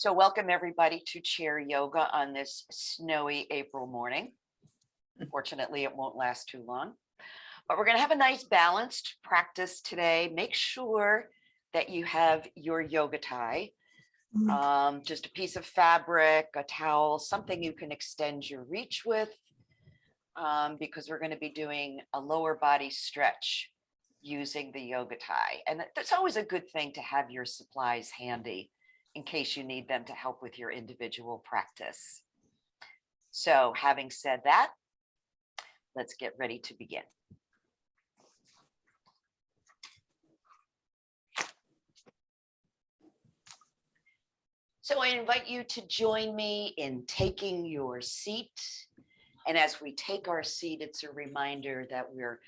So welcome everybody to chair yoga on this snowy April morning. Fortunately, it won't last too long, but we're going to have a nice balanced practice today. Make sure that you have your yoga tie, just a piece of fabric, a towel, something you can extend your reach with, because we're going to be doing a lower body stretch using the yoga tie. And that's always a good thing to have your supplies handy in case you need them to help with your individual practice. So having said that, let's get ready to begin. So I invite you to join me in taking your seat. And as we take our seat, it's a reminder that we're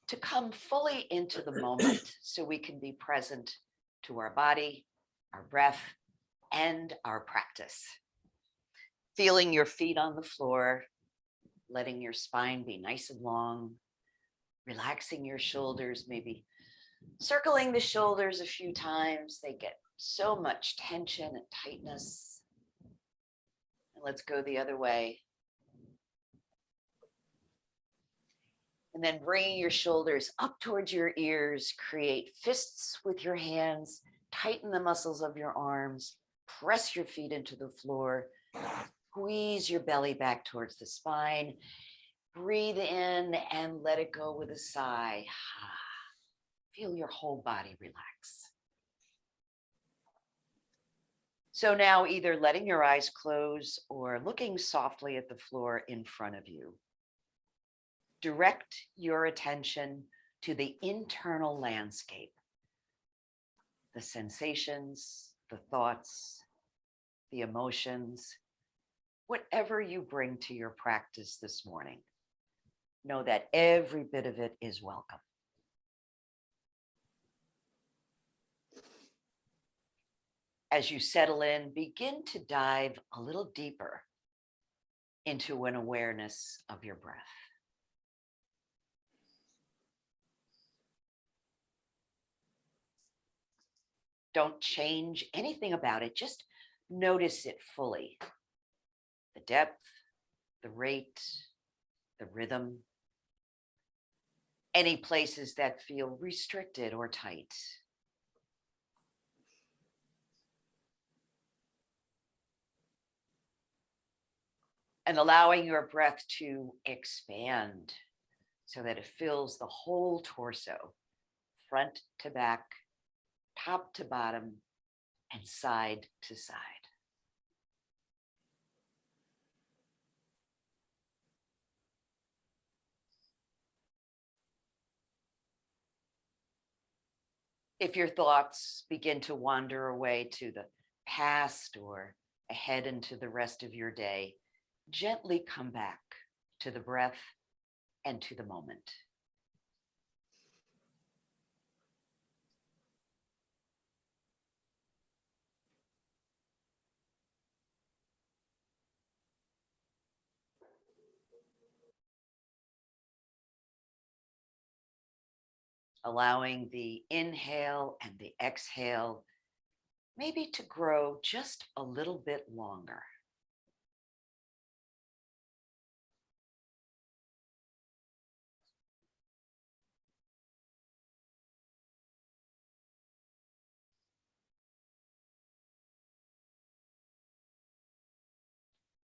to come fully into the moment so we can be present to our body, our breath, and our practice. Feeling your feet on the floor, letting your spine be nice and long, relaxing your shoulders, maybe circling the shoulders a few times. They get so much tension and tightness. And let's go the other way. And then bringing your shoulders up towards your ears, create fists with your hands, tighten the muscles of your arms, press your feet into the floor, squeeze your belly back towards the spine, breathe in and let it go with a sigh. Feel your whole body relax. So now either letting your eyes close or looking softly at the floor in front of you. Direct your attention to the internal landscape, the sensations, the thoughts, the emotions, whatever you bring to your practice this morning. Know that every bit of it is welcome. As you settle in, begin to dive a little deeper into an awareness of your breath. Don't change anything about it. Just notice it fully. The depth, the rate, the rhythm. Any places that feel restricted or tight. And allowing your breath to expand so that it fills the whole torso, front to back, top to bottom, and side to side. If your thoughts begin to wander away to the past or ahead into the rest of your day, gently come back to the breath and to the moment. Allowing the inhale and the exhale maybe to grow just a little bit longer.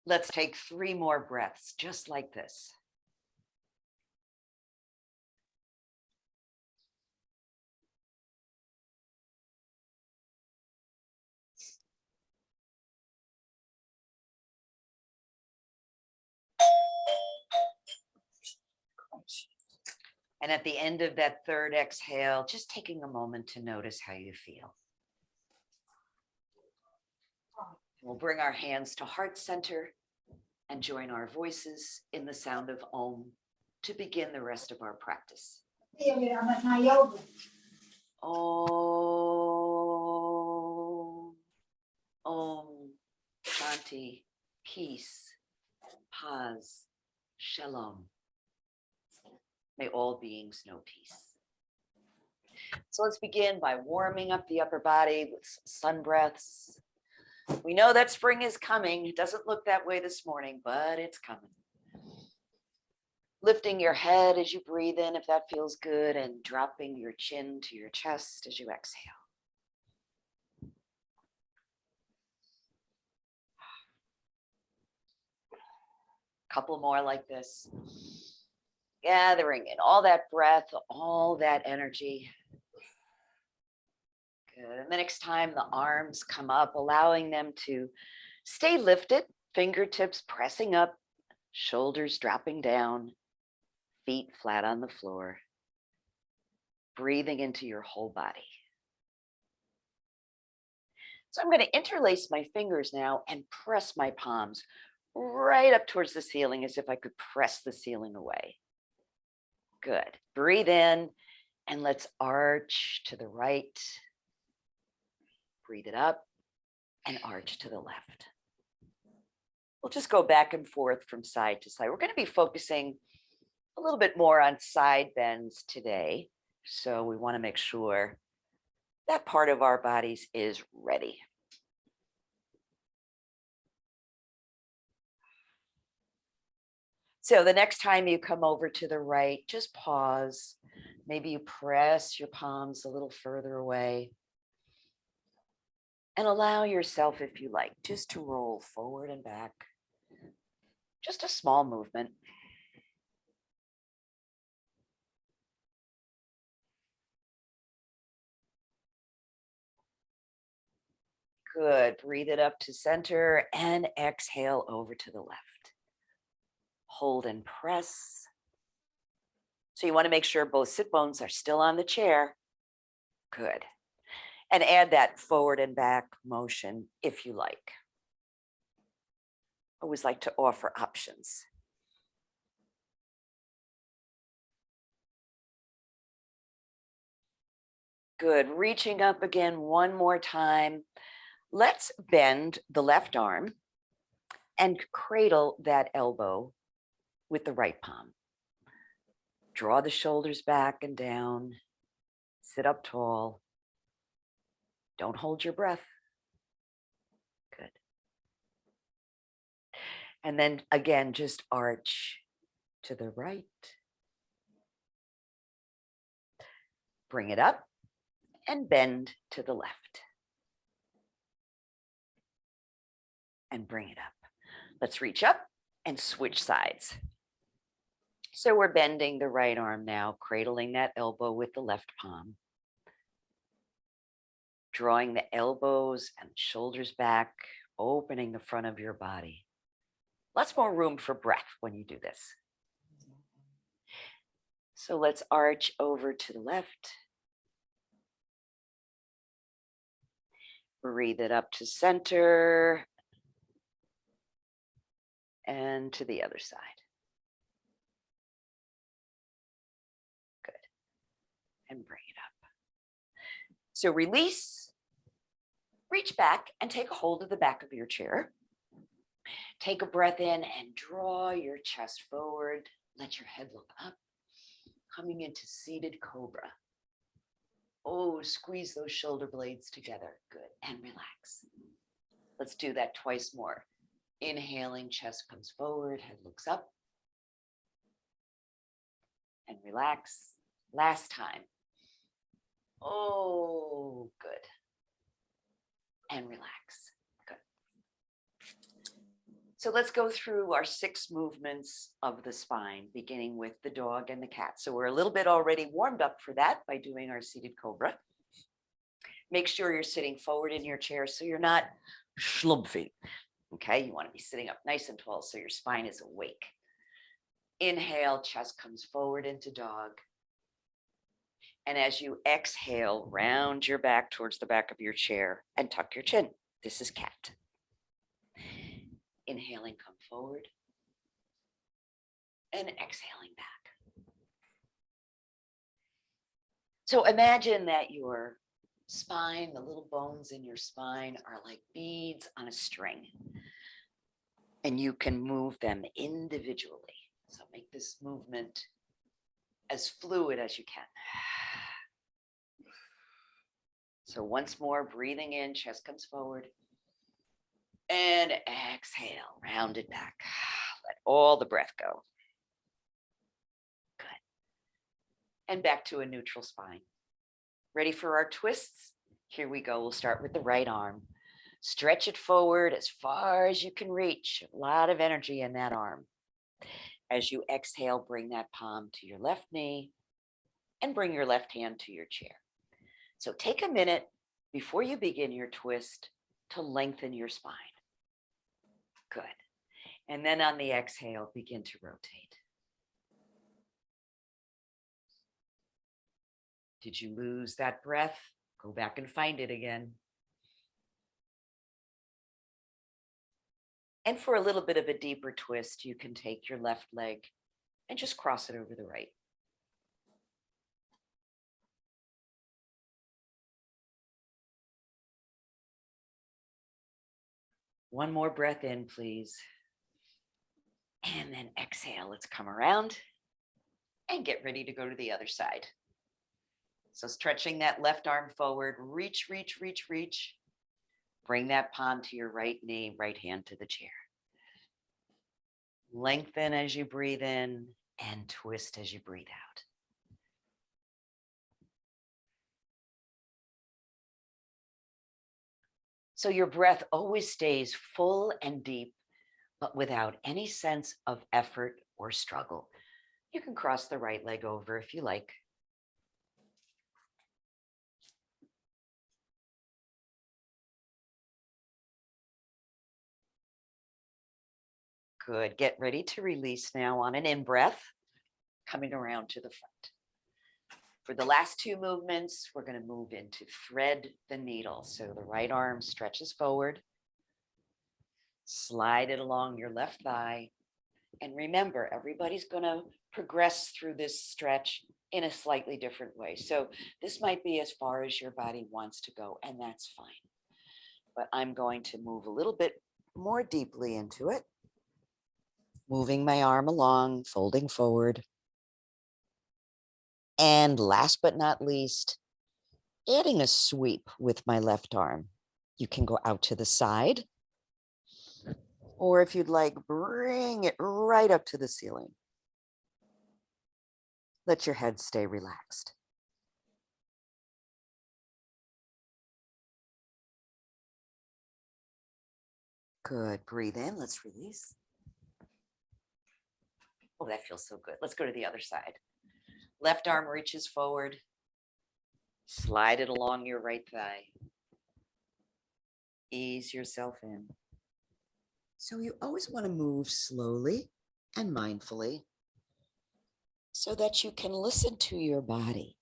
Let's take 3 more breaths just like this. And at the end of that third exhale, just taking a moment to notice how you feel. We'll bring our hands to heart center and join our voices in the sound of Om to begin the rest of our practice. Om, Om, Shanti, peace, paz, shalom. May all beings know peace. So let's begin by warming up the upper body with some sun breaths. We know that spring is coming. It doesn't look that way this morning, but it's coming. Lifting your head as you breathe in, if that feels good, and dropping your chin to your chest as you exhale. Couple more like this. Gathering in all that breath, all that energy. Good. And the next time the arms come up, allowing them to stay lifted, fingertips pressing up, shoulders dropping down, feet flat on the floor. Breathing into your whole body. So I'm going to interlace my fingers now and press my palms right up towards the ceiling as if I could press the ceiling away. Good. Breathe in and let's arch to the right. Breathe it up and arch to the left. We'll just go back and forth from side to side. We're going to be focusing a little bit more on side bends today. So we want to make sure that part of our bodies is ready. So the next time you come over to the right, just pause. Maybe you press your palms a little further away. And allow yourself, if you like, just to roll forward and back. Just a small movement. Good. Breathe it up to center and exhale over to the left. Hold and press. So you want to make sure both sit bones are still on the chair. Good. And add that forward and back motion if you like. Always like to offer options. Good. Reaching up again one more time. Let's bend the left arm and cradle that elbow with the right palm. Draw the shoulders back and down. Sit up tall. Don't hold your breath. Good. And then again, just arch to the right. Bring it up and bend to the left. And bring it up. Let's reach up and switch sides. So we're bending the right arm now, cradling that elbow with the left palm. Drawing the elbows and shoulders back, opening the front of your body. Lots more room for breath when you do this. So let's arch over to the left. Breathe it up to center. And to the other side. Good. And bring it up. So release, reach back and take a hold of the back of your chair. Take a breath in and draw your chest forward. Let your head look up. Coming into seated cobra. Oh, squeeze those shoulder blades together. Good. And relax. Let's do that twice more. Inhaling, chest comes forward, head looks up. And relax. Last time. Oh, good. And relax. Good. So let's go through our 6 movements of the spine, beginning with the dog and the cat. So we're a little bit already warmed up for that by doing our seated cobra. Make sure you're sitting forward in your chair so you're not schlumpy. Okay, you want to be sitting up nice and tall so your spine is awake. Inhale, chest comes forward into dog. And as you exhale, round your back towards the back of your chair and tuck your chin. This is cat. Inhaling, come forward. And exhaling back. So imagine that your spine, the little bones in your spine are like beads on a string. And you can move them individually. So make this movement as fluid as you can. So once more, breathing in, chest comes forward. And exhale, round it back. Let all the breath go. Good. And back to a neutral spine. Ready for our twists? Here we go. We'll start with the right arm. Stretch it forward as far as you can reach. A lot of energy in that arm. As you exhale, bring that palm to your left knee and bring your left hand to your chair. So take a minute before you begin your twist to lengthen your spine. Good. And then on the exhale, begin to rotate. Did you lose that breath? Go back and find it again. And for a little bit of a deeper twist, you can take your left leg and just cross it over the right. One more breath in, please. And then exhale. Let's come around and get ready to go to the other side. So stretching that left arm forward, reach, reach, reach, reach. Bring that palm to your right knee, right hand to the chair. Lengthen as you breathe in and twist as you breathe out. So your breath always stays full and deep, but without any sense of effort or struggle. You can cross the right leg over if you like. Good. Get ready to release now on an in-breath, coming around to the front. For the last two movements, we're going to move into thread the needle. So the right arm stretches forward, slide it along your left thigh. And remember, everybody's going to progress through this stretch in a slightly different way. So this might be as far as your body wants to go, and that's fine. But I'm going to move a little bit more deeply into it. Moving my arm along, folding forward. And last but not least, adding a sweep with my left arm. You can go out to the side, or if you'd like, bring it right up to the ceiling. Let your head stay relaxed. Good. Breathe in. Let's release. Oh, that feels so good. Let's go to the other side. Left arm reaches forward. Slide it along your right thigh. Ease yourself in. So you always want to move slowly and mindfully so that you can listen to your body.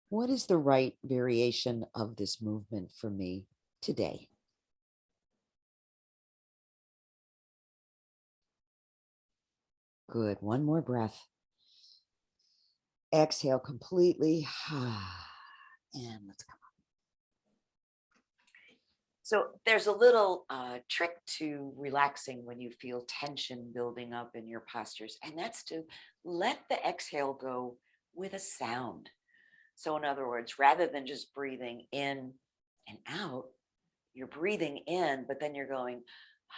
What is the right variation of this movement for me today? Good. One more breath. Exhale completely. And let's come up. So there's a little trick to relaxing when you feel tension building up in your postures, and that's to let the exhale go with a sound. So in other words, rather than just breathing in and out, you're breathing in, but then you're going,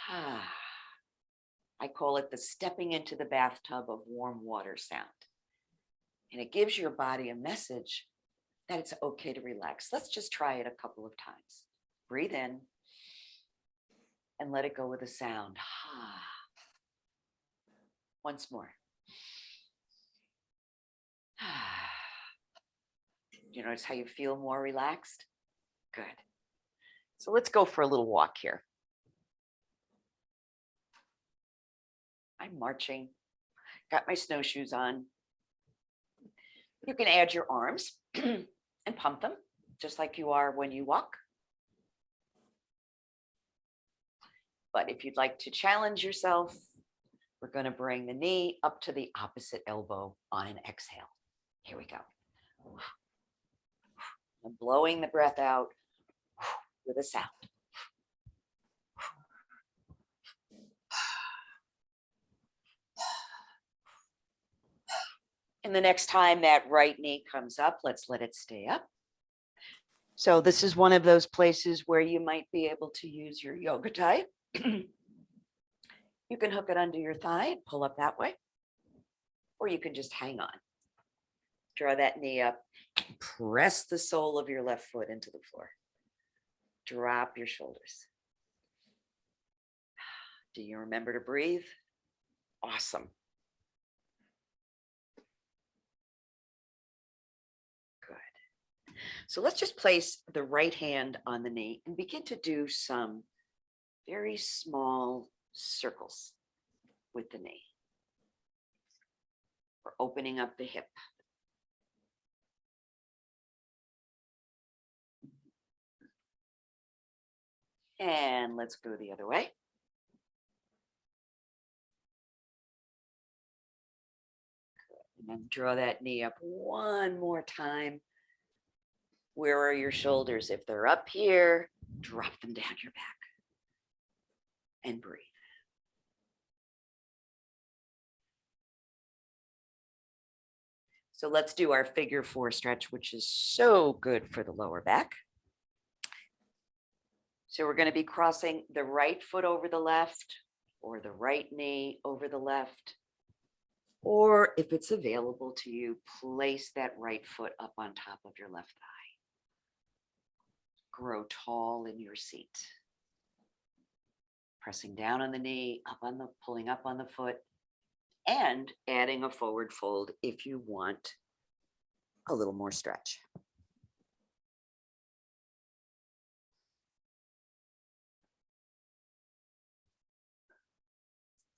I call it the stepping into the bathtub of warm water sound. And it gives your body a message that it's okay to relax. Let's just try it a couple of times. Breathe in and let it go with a sound. Once more. You notice how you feel more relaxed? Good. So let's go for a little walk here. I'm marching, got my snowshoes on. You can add your arms and pump them just like you are when you walk. But if you'd like to challenge yourself, we're going to bring the knee up to the opposite elbow on an exhale. Here we go. I'm blowing the breath out with a sound. And the next time that right knee comes up, let's let it stay up. So this is one of those places where you might be able to use your yoga tie. You can hook it under your thigh and pull up that way, or you can just hang on. Draw that knee up, press the sole of your left foot into the floor. Drop your shoulders. Do you remember to breathe? Awesome. Good. So let's just place the right hand on the knee and begin to do some very small circles with the knee. We're opening up the hip. And let's go the other way. And then draw that knee up one more time. Where are your shoulders? If they're up here, drop them down your back and breathe. So let's do our figure 4 stretch, which is so good for the lower back. So we're going to be crossing the right foot over the left, or the right knee over the left. Or if it's available to you, place that right foot up on top of your left thigh. Grow tall in your seat. Pressing down on the knee, pulling up on the foot, and adding a forward fold if you want a little more stretch.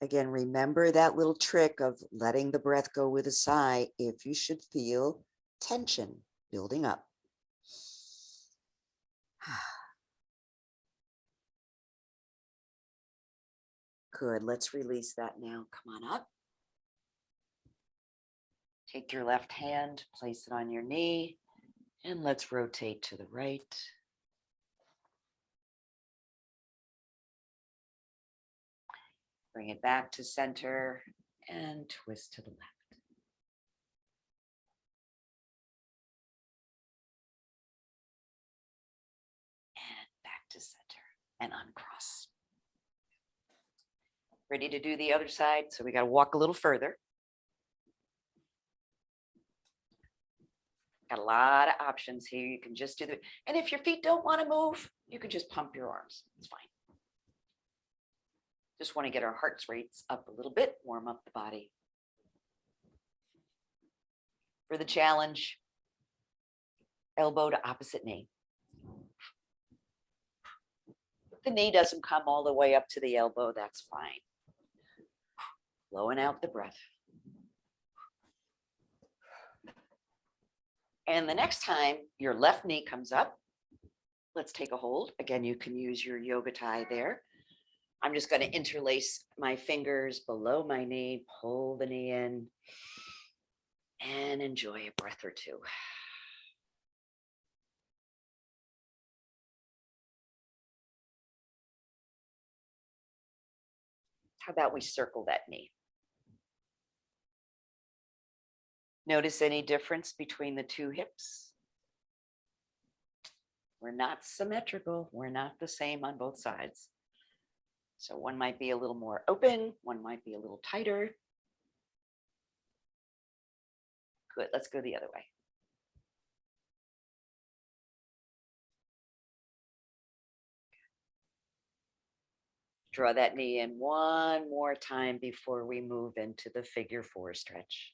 Again, remember that little trick of letting the breath go with a sigh if you should feel tension building up. Good. Let's release that now. Come on up. Take your left hand, place it on your knee, and let's rotate to the right. Bring it back to center and twist to the left. And back to center and uncross. Ready to do the other side? So we got to walk a little further. Got a lot of options here. You can just do the, and if your feet don't want to move, you can just pump your arms. It's fine. Just want to get our heart rates up a little bit, warm up the body. For the challenge, elbow to opposite knee. If the knee doesn't come all the way up to the elbow, that's fine. Blowing out the breath. And the next time your left knee comes up, let's take a hold. Again, you can use your yoga tie there. I'm just going to interlace my fingers below my knee, pull the knee in, and enjoy a breath or two. How about we circle that knee? Notice any difference between the two hips? We're not symmetrical. We're not the same on both sides. So one might be a little more open, one might be a little tighter. Good, let's go the other way. Draw that knee in one more time before we move into the figure 4 stretch.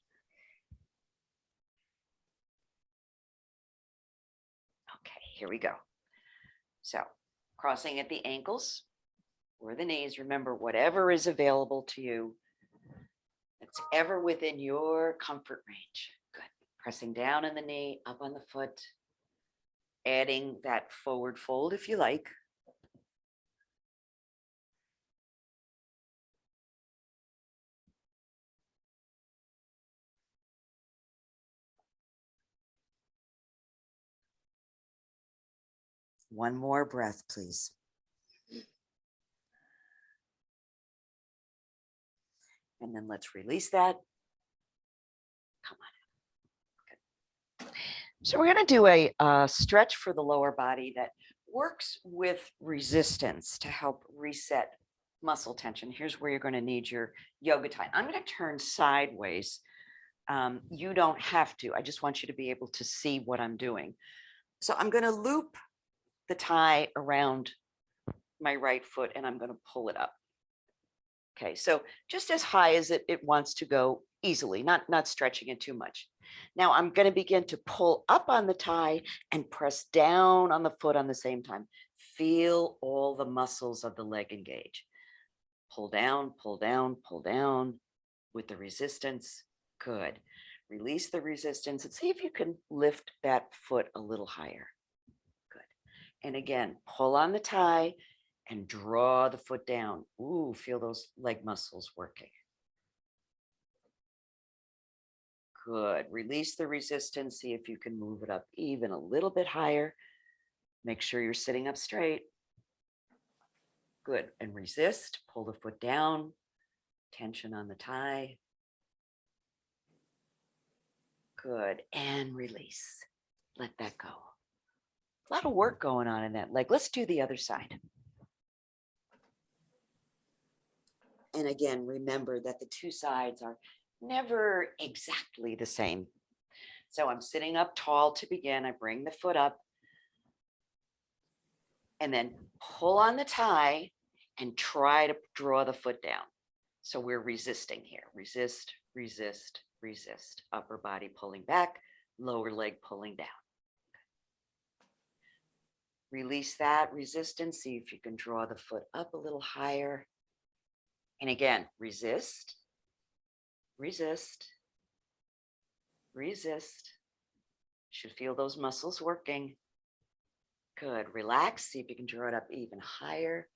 Okay, here we go. So crossing at the ankles or the knees, remember whatever is available to you, that's ever within your comfort range. Good. Pressing down on the knee, up on the foot, adding that forward fold if you like. One more breath, please. And then let's release that. Come on. Good. So we're going to do a stretch for the lower body that works with resistance to help reset muscle tension. Here's where you're going to need your yoga tie. I'm going to turn sideways. You don't have to. I just want you to be able to see what I'm doing. So I'm going to loop the tie around my right foot and I'm going to pull it up. Okay, so just as high as it wants to go easily, not stretching it too much. Now I'm going to begin to pull up on the tie and press down on the foot on the same time. Feel all the muscles of the leg engage. Pull down, pull down, pull down with the resistance. Good. Release the resistance and see if you can lift that foot a little higher. Good. And again, pull on the tie and draw the foot down. Ooh, feel those leg muscles working. Good. Release the resistance. See if you can move it up even a little bit higher. Make sure you're sitting up straight. Good. And resist. Pull the foot down. Tension on the tie. Good. And release. Let that go. A lot of work going on in that leg. Let's do the other side. And again, remember that the two sides are never exactly the same. So I'm sitting up tall to begin. I bring the foot up and then pull on the tie and try to draw the foot down. So we're resisting here. Resist, resist, resist. Upper body pulling back, lower leg pulling down. Release that resistance. See if you can draw the foot up a little higher. And again, resist, resist, resist. Should feel those muscles working. Good. Relax. See if you can draw it up even higher.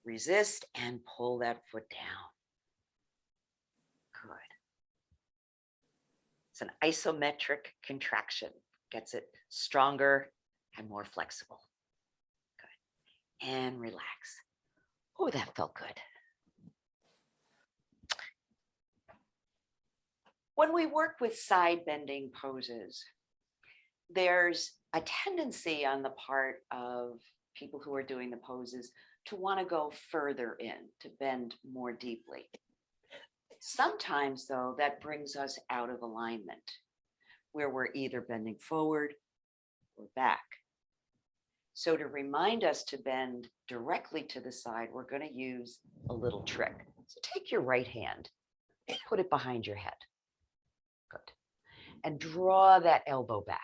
Resist and pull that foot down. Good. It's an isometric contraction. Gets it stronger and more flexible. Good. And relax. Oh, that felt good. When we work with side bending poses, there's a tendency on the part of people who are doing the poses to want to go further in, to bend more deeply. Sometimes, though, that brings us out of alignment, where we're either bending forward or back. So to remind us to bend directly to the side, we're going to use a little trick. So take your right hand, put it behind your head. Good. And draw that elbow back.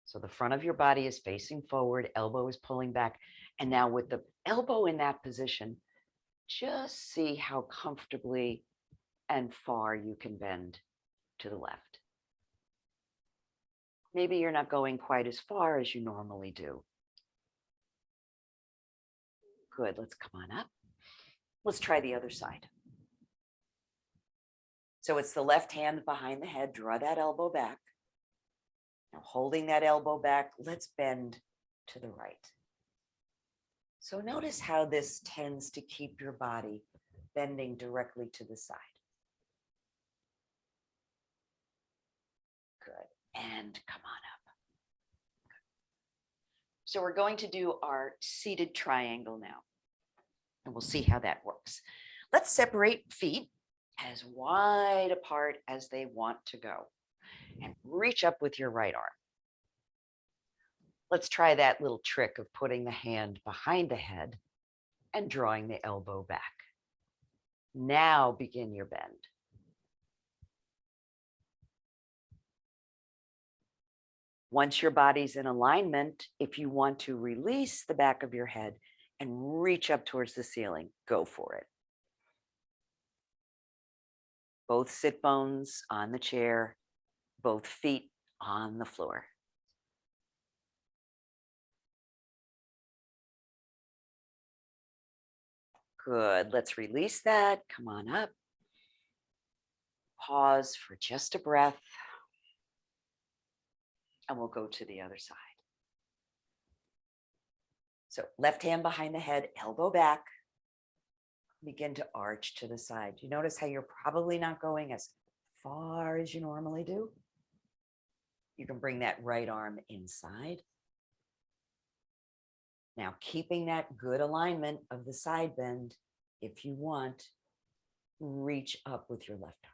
So the front of your body is facing forward, elbow is pulling back. And now with the elbow in that position, just see how comfortably and far you can bend to the left. Maybe you're not going quite as far as you normally do. Good, let's come on up. Let's try the other side. So it's the left hand behind the head, draw that elbow back. Now holding that elbow back, let's bend to the right. So notice how this tends to keep your body bending directly to the side. Good, and come on up. So we're going to do our seated triangle now, and we'll see how that works. Let's separate feet as wide apart as they want to go and reach up with your right arm. Let's try that little trick of putting the hand behind the head and drawing the elbow back. Now begin your bend. Once your body's in alignment, if you want to release the back of your head and reach up towards the ceiling, go for it. Both sit bones on the chair, both feet on the floor. Good. Let's release that. Come on up. Pause for just a breath. And we'll go to the other side. So left hand behind the head, elbow back. Begin to arch to the side. You notice how you're probably not going as far as you normally do? You can bring that right arm inside. Now, keeping that good alignment of the side bend, if you want, reach up with your left arm.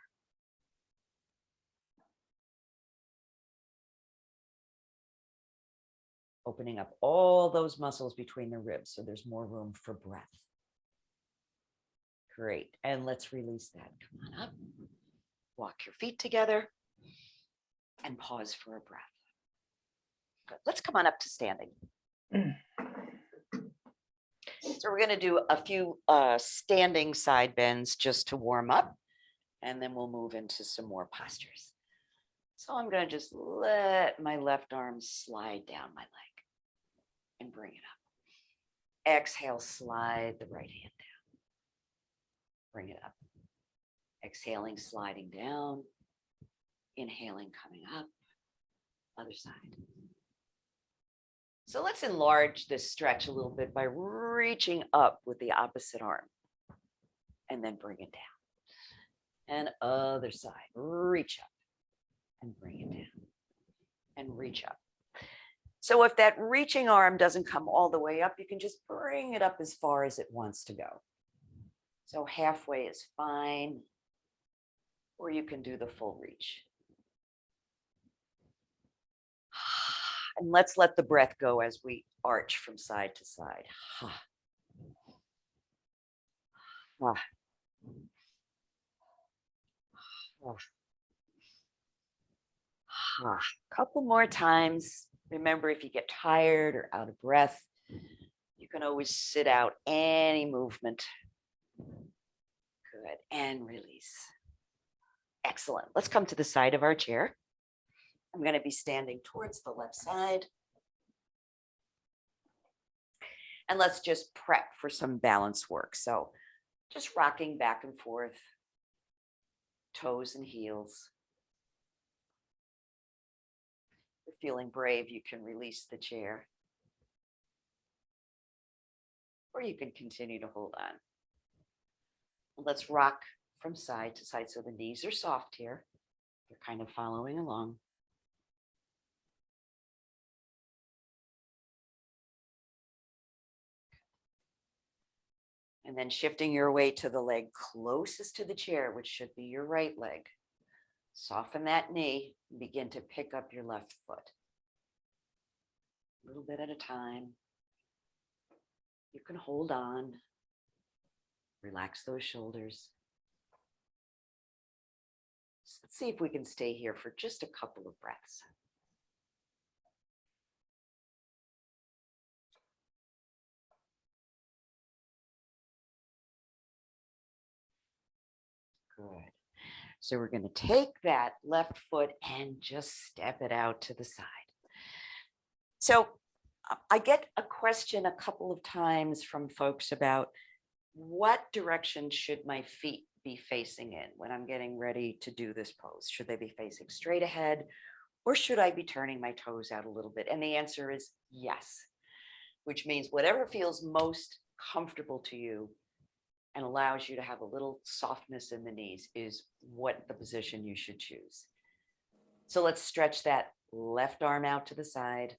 Opening up all those muscles between the ribs so there's more room for breath. Great. And let's release that. Come on up. Walk your feet together and pause for a breath. Good. Let's come on up to standing. So we're going to do a few standing side bends just to warm up, and then we'll move into some more postures. So I'm going to just let my left arm slide down my leg and bring it up. Exhale, slide the right hand down. Bring it up. Exhaling, sliding down. Inhaling, coming up. Other side. So let's enlarge this stretch a little bit by reaching up with the opposite arm and then bring it down. And other side, reach up and bring it down and reach up. So if that reaching arm doesn't come all the way up, you can just bring it up as far as it wants to go. So halfway is fine, or you can do the full reach. And let's let the breath go as we arch from side to side. Couple more times. Remember, if you get tired or out of breath, you can always sit out any movement. Good. And release. Excellent. Let's come to the side of our chair. I'm going to be standing towards the left side. And let's just prep for some balance work. So just rocking back and forth, toes and heels. If you're feeling brave, you can release the chair. Or you can continue to hold on. Let's rock from side to side so the knees are soft here. You're kind of following along. And then shifting your weight to the leg closest to the chair, which should be your right leg. Soften that knee and begin to pick up your left foot. A little bit at a time. You can hold on. Relax those shoulders. So let's see if we can stay here for just a couple of breaths. Good. So we're going to take that left foot and just step it out to the side. So I get a question a couple of times from folks about what direction should my feet be facing in when I'm getting ready to do this pose? Should they be facing straight ahead, or should I be turning my toes out a little bit? And the answer is yes, which means whatever feels most comfortable to you and allows you to have a little softness in the knees is what the position you should choose. So let's stretch that left arm out to the side.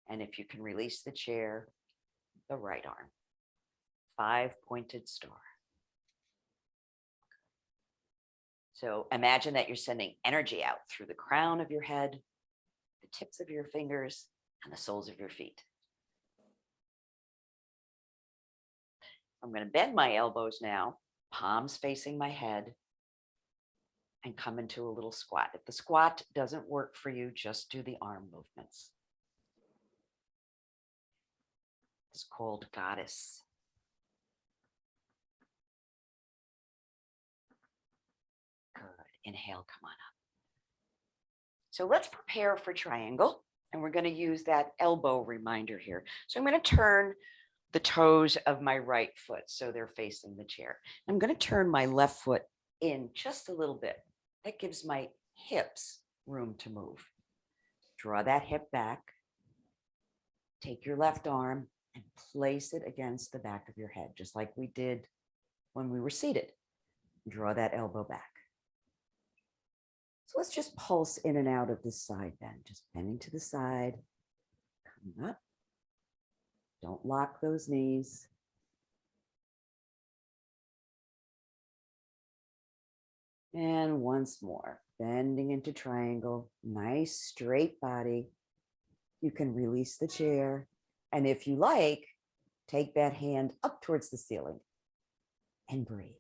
And if you can release the chair, the right arm. 5-pointed star. So imagine that you're sending energy out through the crown of your head, the tips of your fingers, and the soles of your feet. I'm going to bend my elbows now, palms facing my head, and come into a little squat. If the squat doesn't work for you, just do the arm movements. It's called goddess. Good. Inhale, come on up. So let's prepare for triangle, and we're going to use that elbow reminder here. So I'm going to turn the toes of my right foot so they're facing the chair. I'm going to turn my left foot in just a little bit. That gives my hips room to move. Draw that hip back. Take your left arm and place it against the back of your head, just like we did when we were seated. Draw that elbow back. So let's just pulse in and out of this side bend, just bending to the side, coming up. Don't lock those knees. And once more, bending into triangle, nice straight body. You can release the chair. And if you like, take that hand up towards the ceiling and breathe.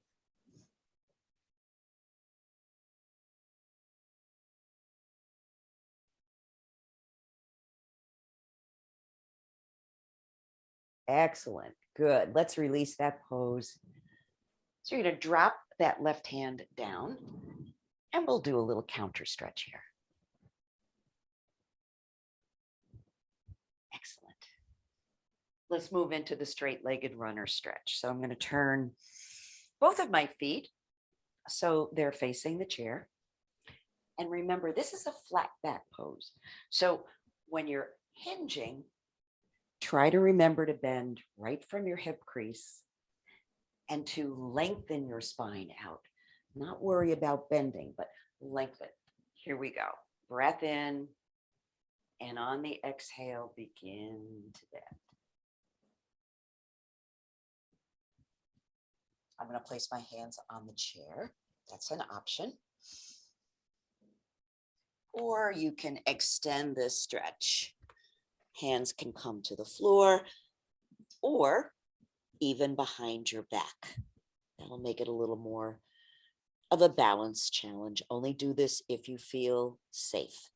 Excellent. Good. Let's release that pose. So you're going to drop that left hand down and we'll do a little counter stretch here. Excellent. Let's move into the straight-legged runner stretch. So I'm going to turn both of my feet so they're facing the chair. And remember, this is a flat back pose. So when you're hinging, try to remember to bend right from your hip crease and to lengthen your spine out. Not worry about bending, but lengthen. Here we go. Breath in, and on the exhale, begin to bend. I'm going to place my hands on the chair. That's an option. Or you can extend this stretch. Hands can come to the floor or even behind your back. That'll make it a little more of a balance challenge. Only do this if you feel safe.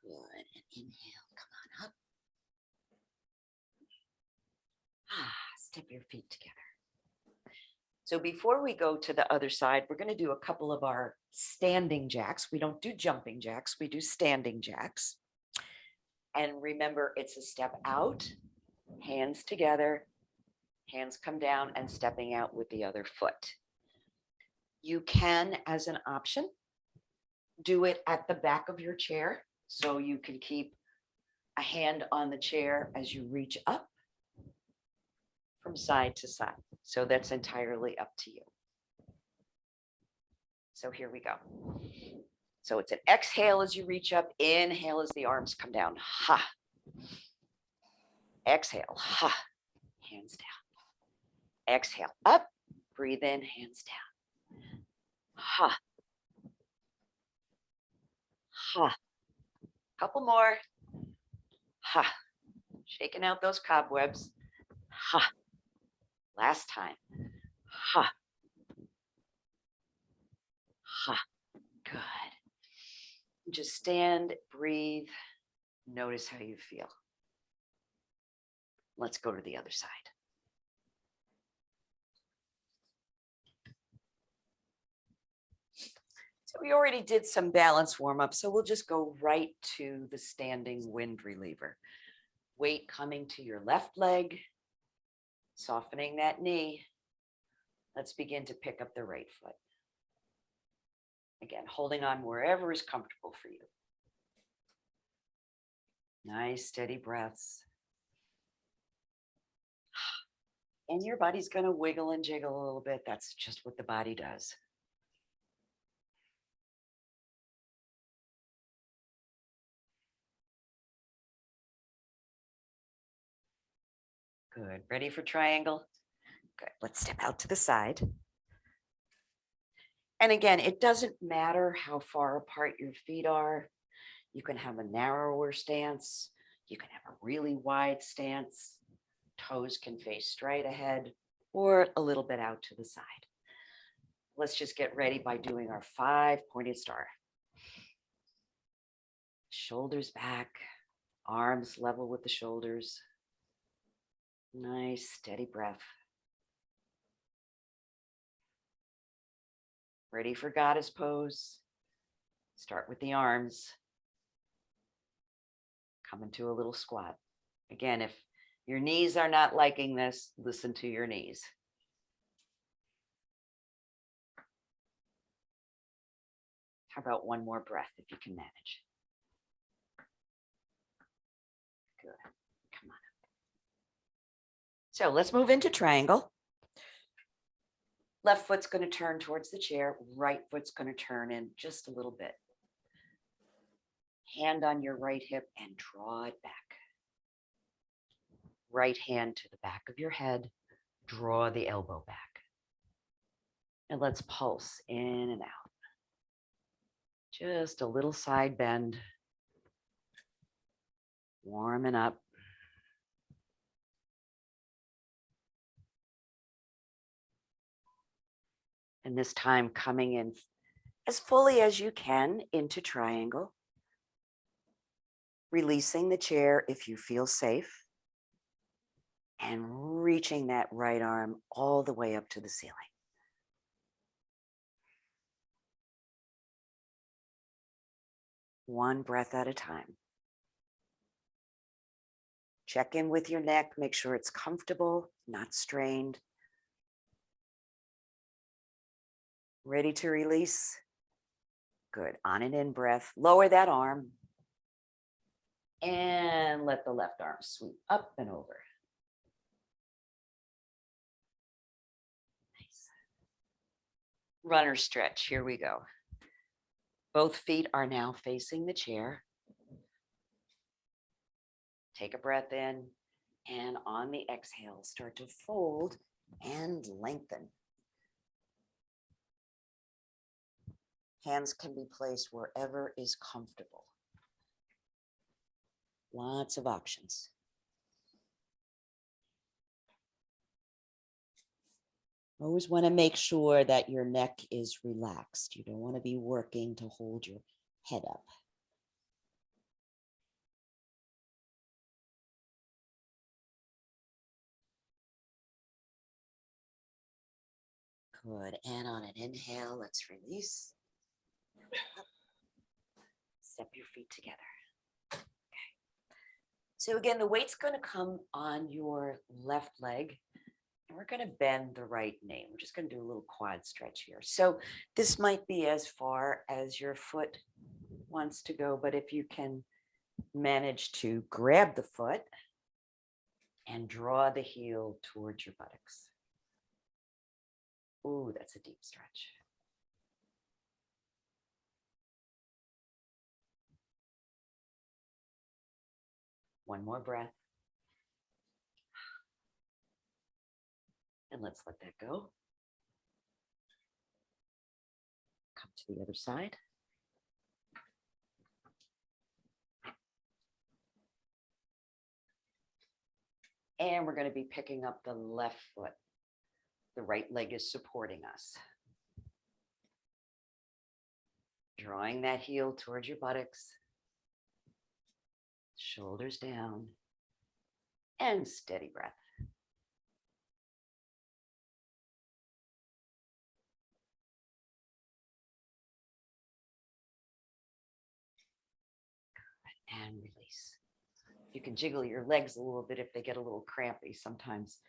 Good. And inhale, come on up. Step your feet together. So before we go to the other side, we're going to do a couple of our standing jacks. We don't do jumping jacks, we do standing jacks. And remember, it's a step out, hands together, hands come down and stepping out with the other foot. You can, as an option, do it at the back of your chair. So you can keep a hand on the chair as you reach up from side to side. So that's entirely up to you. So here we go. So it's an exhale as you reach up, inhale as the arms come down. Ha. Exhale, ha. Hands down. Exhale, up. Breathe in, hands down. Ha. Ha. Couple more. Ha. Shaking out those cobwebs. Ha. Last time. Ha. Ha. Good. Just stand, breathe, notice how you feel. Let's go to the other side. So we already did some balance warm up, so we'll just go right to the standing wind reliever. Weight coming to your left leg, softening that knee. Let's begin to pick up the right foot. Again, holding on wherever is comfortable for you. Nice, steady breaths. And your body's going to wiggle and jiggle a little bit. That's just what the body does. Good. Ready for triangle? Good. Let's step out to the side. And again, it doesn't matter how far apart your feet are. You can have a narrower stance. You can have a really wide stance. Toes can face straight ahead or a little bit out to the side. Let's just get ready by doing our 5-pointed star. Shoulders back, arms level with the shoulders. Nice, steady breath. Ready for goddess pose. Start with the arms. Come into a little squat. Again, if your knees are not liking this, listen to your knees. How about one more breath if you can manage? Good. Come on So let's move into triangle. Left foot's going to turn towards the chair. Right foot's going to turn in just a little bit. Hand on your right hip and draw it back. Right hand to the back of your head. Draw the elbow back. And let's pulse in and out. Just a little side bend. Warming up. And this time coming in as fully as you can into triangle. Releasing the chair if you feel safe. And reaching that right arm all the way up to the ceiling. One breath at a time. Check in with your neck, make sure it's comfortable, not strained. Ready to release? Good. On an in breath, lower that arm. And let the left arm sweep up and over. Nice. Runner stretch, here we go. Both feet are now facing the chair. Take a breath in, and on the exhale, start to fold and lengthen. Hands can be placed wherever is comfortable. Lots of options. Always want to make sure that your neck is relaxed. You don't want to be working to hold your head up. Good. And on an inhale, let's release. Step your feet together. Okay. So again, the weight's going to come on your left leg. And we're going to bend the right knee. We're just going to do a little quad stretch here. So this might be as far as your foot wants to go, but if you can manage to grab the foot and draw the heel towards your buttocks. Ooh, that's a deep stretch. One more breath. And let's let that go. Come to the other side. And we're going to be picking up the left foot. The right leg is supporting us. Drawing that heel towards your buttocks. Shoulders down. And steady breath. And release. You can jiggle your legs a little bit if they get a little crampy. Sometimes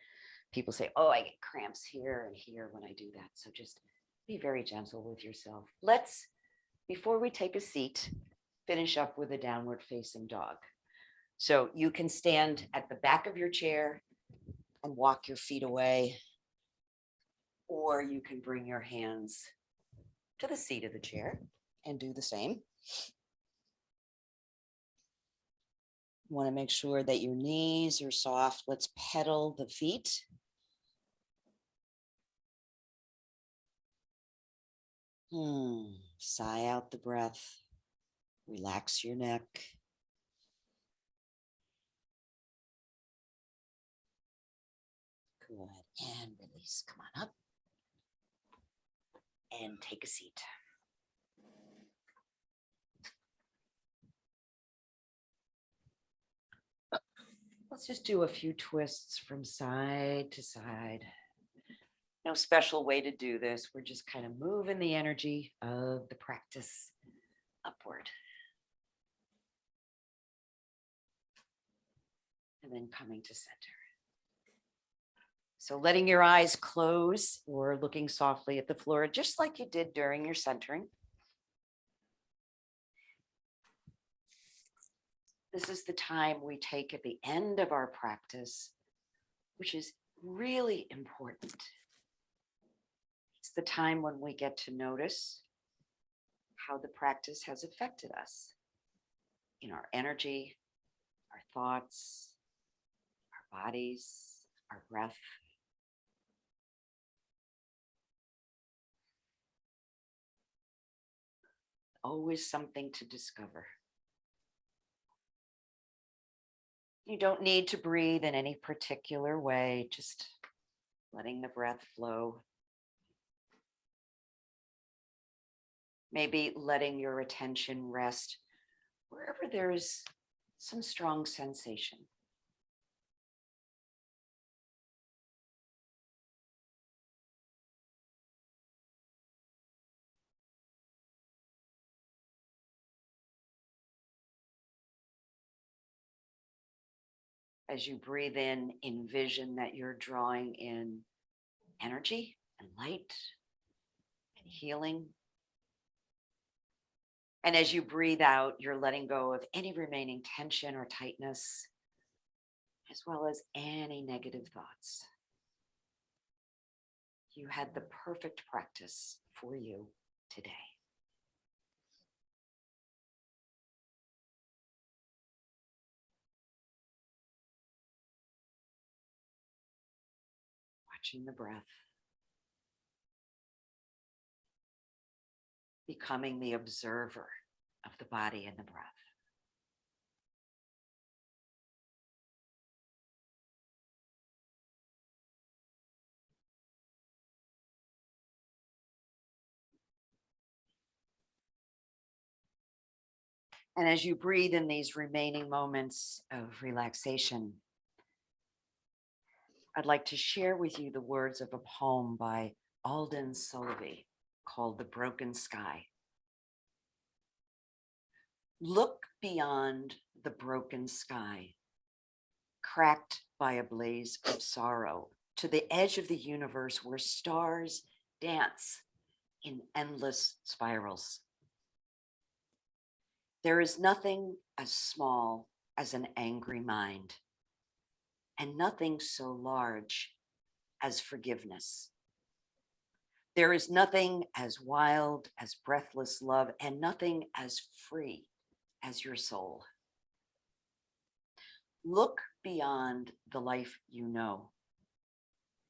people say, oh, I get cramps here and here when I do that. So just be very gentle with yourself. Let's, before we take a seat, finish up with a downward facing dog. So you can stand at the back of your chair and walk your feet away, or you can bring your hands to the seat of the chair and do the same. You want to make sure that your knees are soft. Let's pedal the feet. Sigh out the breath. Relax your neck. Good. And release. Come on up. And take a seat. Let's just do a few twists from side to side. No special way to do this. We're just kind of moving the energy of the practice upward. And then coming to center. So letting your eyes close or looking softly at the floor, just like you did during your centering. This is the time we take at the end of our practice which is really important. It's the time when we get to notice how the practice has affected us in our energy, our thoughts, our bodies, our breath. Always something to discover. You don't need to breathe in any particular way, just letting the breath flow. Maybe letting your attention rest wherever there is some strong sensation. As you breathe in, envision that you're drawing in energy and light and healing. And as you breathe out, you're letting go of any remaining tension or tightness, as well as any negative thoughts. You had the perfect practice for you today. Watching the breath, becoming the observer of the body and the breath. And as you breathe in these remaining moments of relaxation, I'd like to share with you the words of a poem by Alden Sullivan called The Broken Sky. Look beyond the broken sky, cracked by a blaze of sorrow, to the edge of the universe where stars dance in endless spirals. There is nothing as small as an angry mind, and nothing so large as forgiveness. There is nothing as wild as breathless love, and nothing as free as your soul. Look beyond the life you know,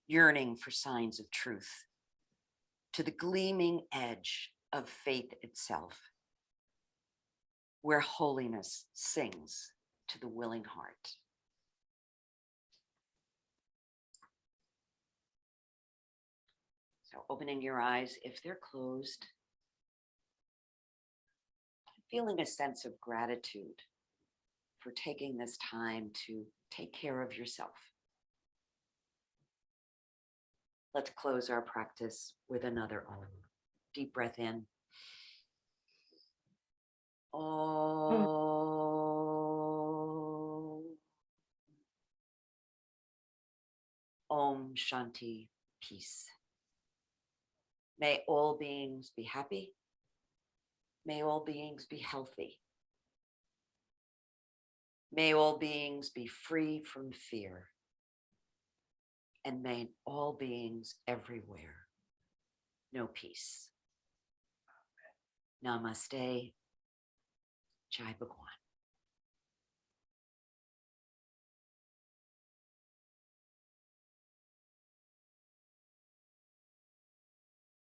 yearning for signs of truth, to the gleaming edge of faith itself, where holiness sings to the willing heart. So opening your eyes if they're closed, feeling a sense of gratitude for taking this time to take care of yourself. Let's close our practice with another Om. Deep breath in. Om. Om Shanti, peace. May all beings be happy. May all beings be healthy. May all beings be free from fear. And may all beings everywhere know peace. Namaste. Jai Bhagwan.